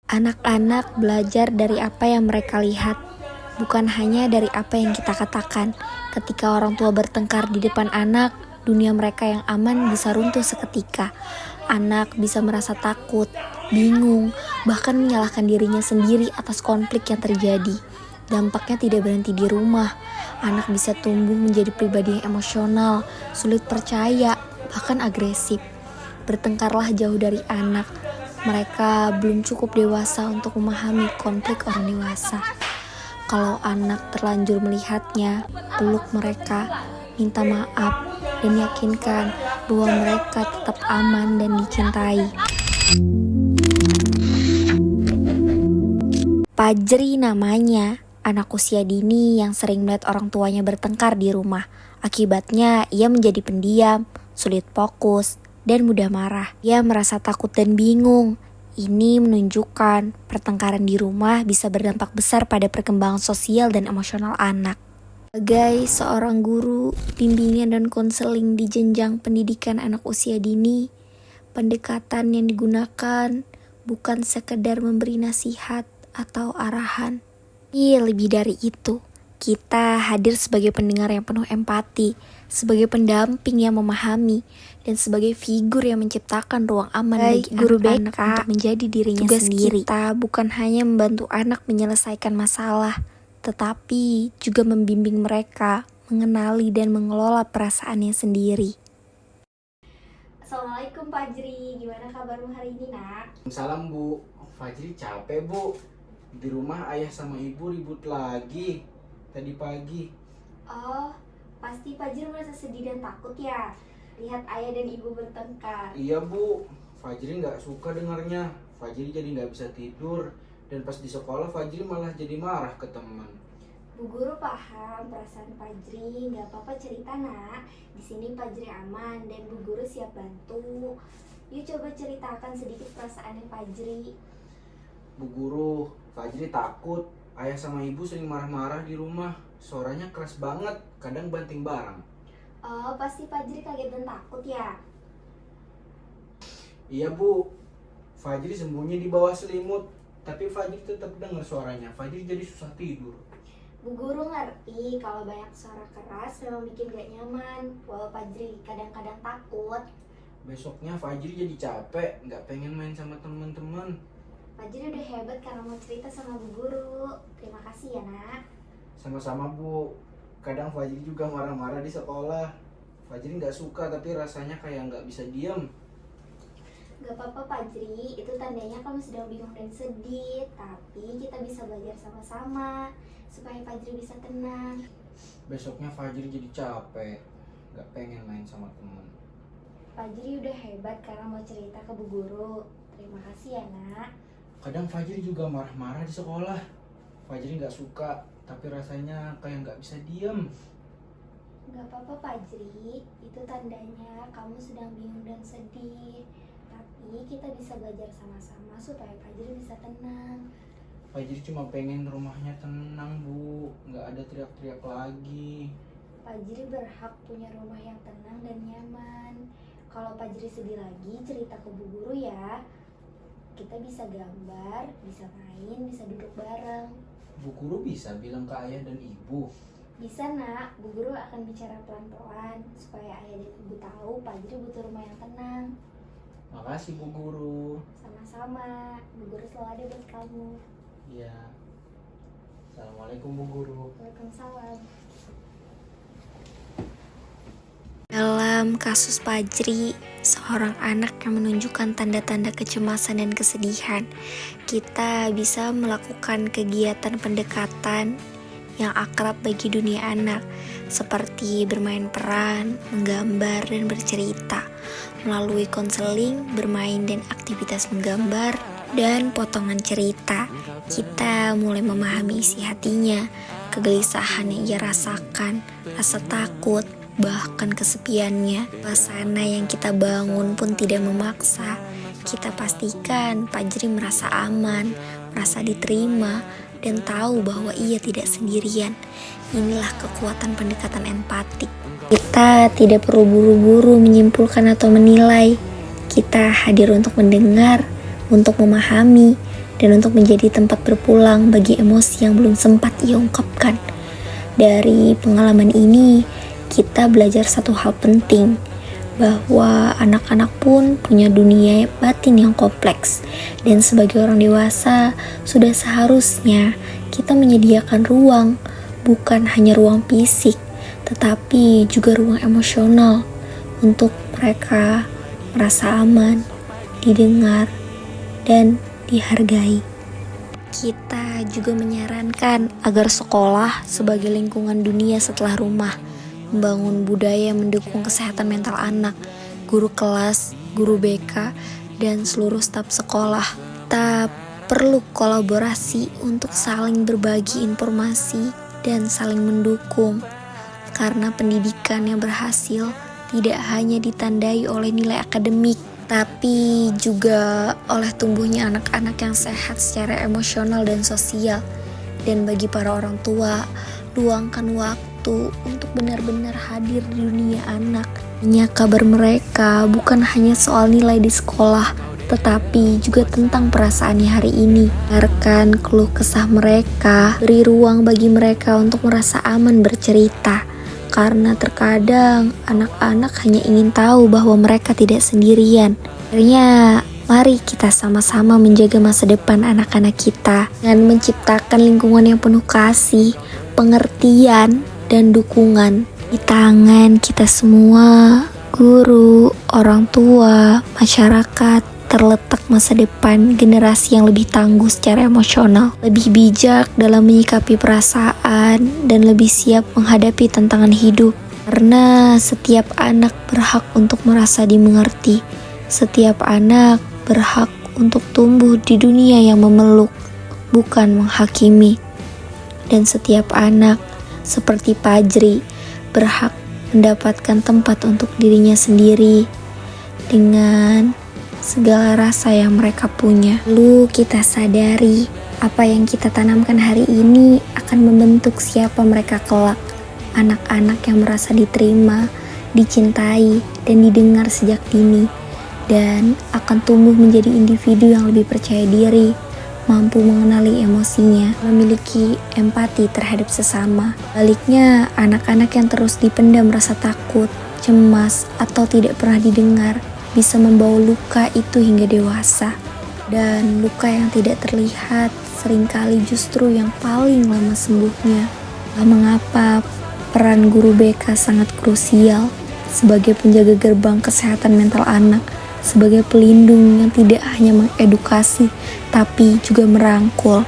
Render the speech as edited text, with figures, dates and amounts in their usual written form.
Anak-anak belajar dari apa yang mereka lihat, bukan hanya dari apa yang kita katakan. Ketika orang tua bertengkar di depan anak, dunia mereka yang aman bisa runtuh seketika. Anak bisa merasa takut, bingung, bahkan menyalahkan dirinya sendiri atas konflik yang terjadi. Dampaknya tidak berhenti di rumah. Anak bisa tumbuh menjadi pribadi yang emosional, sulit percaya, bahkan agresif. Bertengkarlah jauh dari anak. Mereka belum cukup dewasa untuk memahami konflik orang dewasa. Kalau anak terlanjur melihatnya, peluk mereka, minta maaf, dan yakinkan bahwa mereka tetap aman dan dicintai. Fajri namanya, anak usia dini yang sering melihat orang tuanya bertengkar di rumah. Akibatnya, ia menjadi pendiam, sulit fokus, dan mudah marah. Ia merasa takut dan bingung. Ini menunjukkan pertengkaran di rumah bisa berdampak besar pada perkembangan sosial dan emosional anak. Sebagai seorang guru, bimbingan dan konseling di jenjang pendidikan anak usia dini, pendekatan yang digunakan bukan sekedar memberi nasihat atau arahan. Lebih dari itu, kita hadir sebagai pendengar yang penuh empati, sebagai pendamping yang memahami, dan sebagai figur yang menciptakan ruang aman bagi guru anak-anak untuk menjadi dirinya sendiri. Tugas kita bukan hanya membantu anak menyelesaikan masalah, tetapi juga membimbing mereka mengenali dan mengelola perasaannya sendiri. Assalamualaikum Fajri, gimana kabarmu hari ini nak? Salam Bu, Fajri capek Bu. Di rumah ayah sama ibu ribut lagi tadi pagi. Oh, pasti Fajri merasa sedih dan takut ya lihat ayah dan ibu bertengkar. Iya Bu, Fajri nggak suka dengarnya. Fajri jadi nggak bisa tidur, dan pas di sekolah Fajri malah jadi marah ke teman. Bu Guru paham perasaan Fajri, nggak apa-apa cerita nak. Di sini Fajri aman dan Bu Guru siap bantu. Yuk coba ceritakan sedikit perasaannya Fajri. Bu Guru, Fajri takut. Ayah sama ibu sering marah-marah di rumah. Suaranya keras banget, kadang banting barang. Oh, pasti Fajri kaget dan takut ya? Iya Bu, Fajri sembunyi di bawah selimut, tapi Fajri tetap dengar suaranya. Fajri jadi susah tidur. Bu Guru ngerti kalau banyak suara keras memang bikin gak nyaman. Walau Fajri kadang-kadang takut. Besoknya Fajri jadi capek, nggak pengen main sama teman-teman. Fajri udah hebat karena mau cerita sama Bu Guru. Terima kasih ya nak. Sama-sama Bu. Kadang Fajri juga marah-marah di sekolah. Fajri nggak suka tapi rasanya kayak nggak bisa diem. Gak apa-apa Fajri, itu tandanya kamu sedang bingung dan sedih. Tapi kita bisa belajar sama-sama supaya Fajri bisa tenang. Besoknya Fajri jadi capek, nggak pengen main sama teman. Fajri udah hebat karena mau cerita ke Bu Guru. Terima kasih ya nak. Kadang Fajri juga marah-marah di sekolah. Fajri nggak suka, tapi rasanya kayak nggak bisa diem. Gak apa-apa Fajri, itu tandanya kamu sedang bingung dan sedih. Tapi kita bisa belajar sama-sama supaya Fajri bisa tenang. Fajri cuma pengen rumahnya tenang Bu, nggak ada teriak-teriak lagi. Fajri berhak punya rumah yang tenang dan nyaman. Kalau Fajri sedih lagi, cerita ke Bu Guru ya. Kita bisa gambar, bisa main, bisa duduk bareng. Bu Guru bisa bilang ke ayah dan ibu. Bisa nak, Bu Guru akan bicara pelan-pelan supaya ayah dan ibu tahu Fajri butuh rumah yang tenang. Makasih Bu Guru. Sama-sama, Bu Guru selalu ada buat kamu. Iya. Assalamualaikum Bu Guru. Waalaikumsalam. Dalam kasus Fajri, seorang anak yang menunjukkan tanda-tanda kecemasan dan kesedihan, kita bisa melakukan kegiatan pendekatan yang akrab bagi dunia anak, seperti bermain peran, menggambar, dan bercerita. Melalui konseling, bermain, dan aktivitas menggambar, dan potongan cerita, kita mulai memahami isi hatinya, kegelisahan yang ia rasakan, rasa takut, bahkan kesepiannya. Suasana yang kita bangun pun tidak memaksa. Kita pastikan Fajri merasa aman, merasa diterima, dan tahu bahwa ia tidak sendirian. Inilah kekuatan pendekatan empatik. Kita Kita tidak perlu buru-buru menyimpulkan atau menilai. Kita hadir untuk mendengar, untuk memahami, dan untuk menjadi tempat berpulang bagi emosi yang belum sempat ia ungkapkan. Dari pengalaman ini, kita belajar satu hal penting, bahwa anak-anak pun punya dunia batin yang kompleks, dan sebagai orang dewasa sudah seharusnya kita menyediakan ruang, bukan hanya ruang fisik, tetapi juga ruang emosional untuk mereka merasa aman, didengar, dan dihargai. Kita juga menyarankan agar sekolah sebagai lingkungan dunia setelah rumah, membangun budaya yang mendukung kesehatan mental anak, guru kelas, guru BK, dan seluruh staf sekolah. Kita perlu kolaborasi untuk saling berbagi informasi dan saling mendukung, karena pendidikan yang berhasil tidak hanya ditandai oleh nilai akademik, tapi juga oleh tumbuhnya anak-anak yang sehat secara emosional dan sosial. Dan bagi para orang tua, luangkan waktu untuk benar-benar hadir di dunia anak. Hanya kabar mereka bukan hanya soal nilai di sekolah, tetapi juga tentang perasaannya hari ini. Biarkan keluh kesah mereka, beri ruang bagi mereka untuk merasa aman bercerita. Karena terkadang anak-anak hanya ingin tahu bahwa mereka tidak sendirian. Akhirnya, mari kita sama-sama menjaga masa depan anak-anak kita dengan menciptakan lingkungan yang penuh kasih, pengertian, dan dukungan. Di tangan kita semua, guru, orang tua, masyarakat, terletak masa depan generasi yang lebih tangguh secara emosional, lebih bijak dalam menyikapi perasaan, dan lebih siap menghadapi tantangan hidup. Karena setiap anak berhak untuk merasa dimengerti. Setiap anak berhak untuk tumbuh di dunia yang memeluk, bukan menghakimi. Dan setiap anak, seperti Fajri, berhak mendapatkan tempat untuk dirinya sendiri dengan segala rasa yang mereka punya. Lalu kita sadari apa yang kita tanamkan hari ini akan membentuk siapa mereka kelak. Anak-anak yang merasa diterima, dicintai, dan didengar sejak dini, dan akan tumbuh menjadi individu yang lebih percaya diri, mampu mengenali emosinya, memiliki empati terhadap sesama. Baliknya, anak-anak yang terus dipendam rasa takut, cemas, atau tidak pernah didengar bisa membawa luka itu hingga dewasa. Dan luka yang tidak terlihat seringkali justru yang paling lama sembuhnya. Mengapa peran guru BK sangat krusial sebagai penjaga gerbang kesehatan mental anak, sebagai pelindung yang tidak hanya mengedukasi tapi juga merangkul.